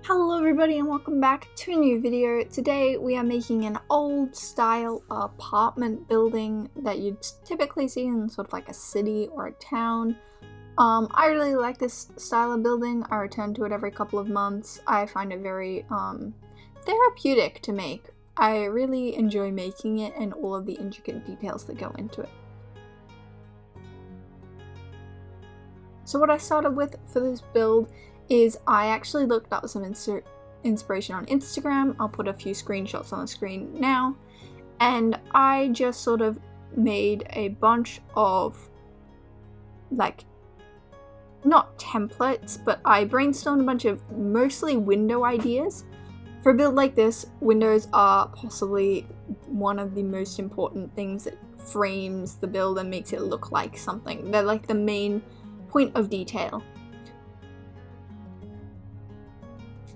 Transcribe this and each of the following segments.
Hello everybody and welcome back to a new video. Today we are making an old style apartment building that you'd typically see in sort of like a city or a town. I really like this style of building. I return to it every couple of months. I find it very therapeutic to make. I really enjoy making it and all of the intricate details that go into it. So what I started with for this build is I actually looked up some inspiration on Instagram. I'll put a few screenshots on the screen now. And I just sort of made a bunch of, like, not templates, but I brainstormed a bunch of mostly window ideas. For a build like this, windows are possibly one of the most important things that frames the build and makes it look like something. They're like the main point of detail.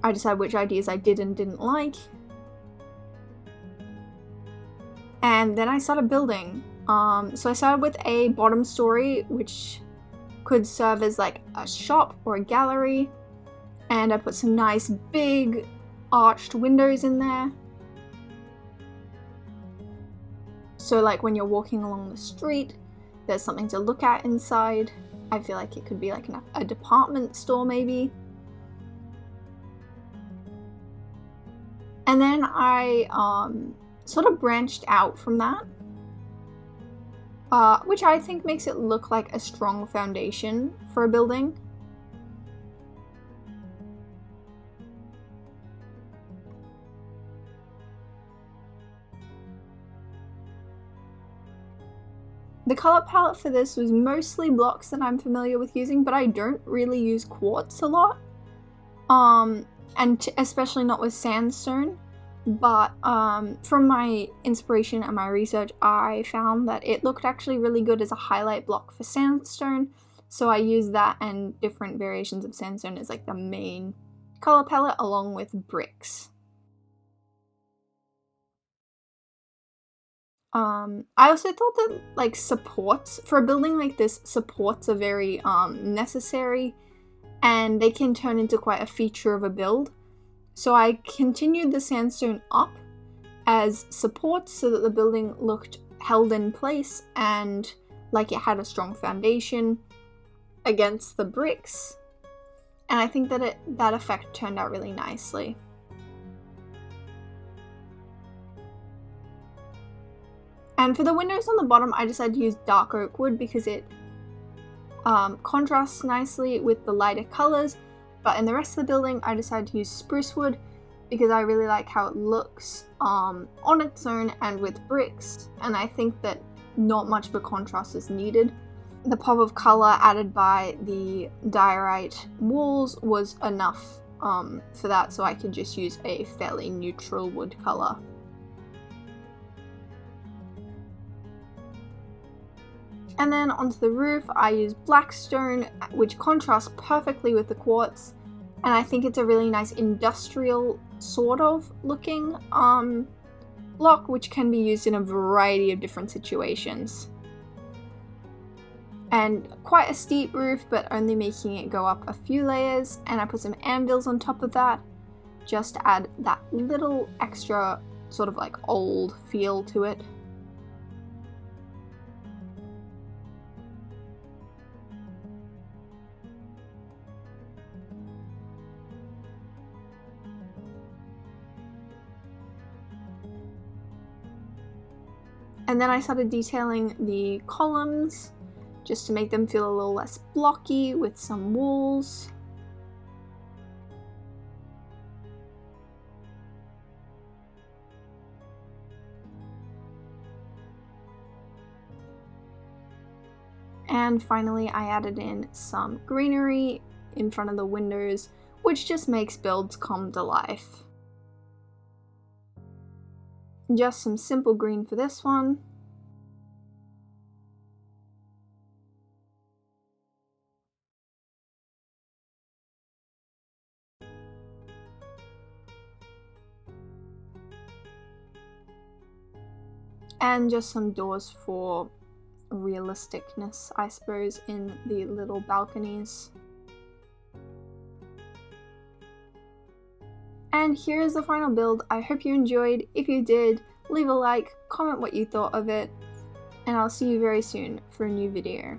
I decided which ideas I did and didn't like. And then I started building. So I started with a bottom story, which could serve as like a shop or a gallery. And I put some nice big arched windows in there. So like when you're walking along the street, there's something to look at inside. I feel like it could be like a department store maybe. And then I sort of branched out from that, which I think makes it look like a strong foundation for a building. The color palette for this was mostly blocks that I'm familiar with using, but I don't really use quartz a lot. And especially not with sandstone, but from my inspiration and my research, I found that it looked actually really good as a highlight block for sandstone, so I used that and different variations of sandstone as like the main color palette along with bricks. I also thought that like supports, for a building like this, supports are very necessary, and they can turn into quite a feature of a build. So I continued the sandstone up as supports so that the building looked held in place and like it had a strong foundation against the bricks. And I think that that effect turned out really nicely. And for the windows on the bottom, I decided to use dark oak wood because it contrasts nicely with the lighter colors, but in the rest of the building I decided to use spruce wood because I really like how it looks on its own and with bricks, and I think that not much of a contrast is needed. The pop of color added by the diorite walls was enough for that, so I could just use a fairly neutral wood color. And then onto the roof, I use black stone, which contrasts perfectly with the quartz, and I think it's a really nice industrial sort of looking block, which can be used in a variety of different situations. And quite a steep roof, but only making it go up a few layers, and I put some anvils on top of that, just to add that little extra sort of like old feel to it. And then I started detailing the columns just to make them feel a little less blocky with some walls. And finally, I added in some greenery in front of the windows, which just makes builds come to life. Just some simple green for this one. And just some doors for realisticness, I suppose, in the little balconies. And here is the final build. I hope you enjoyed. If you did, leave a like, comment what you thought of it, and I'll see you very soon for a new video.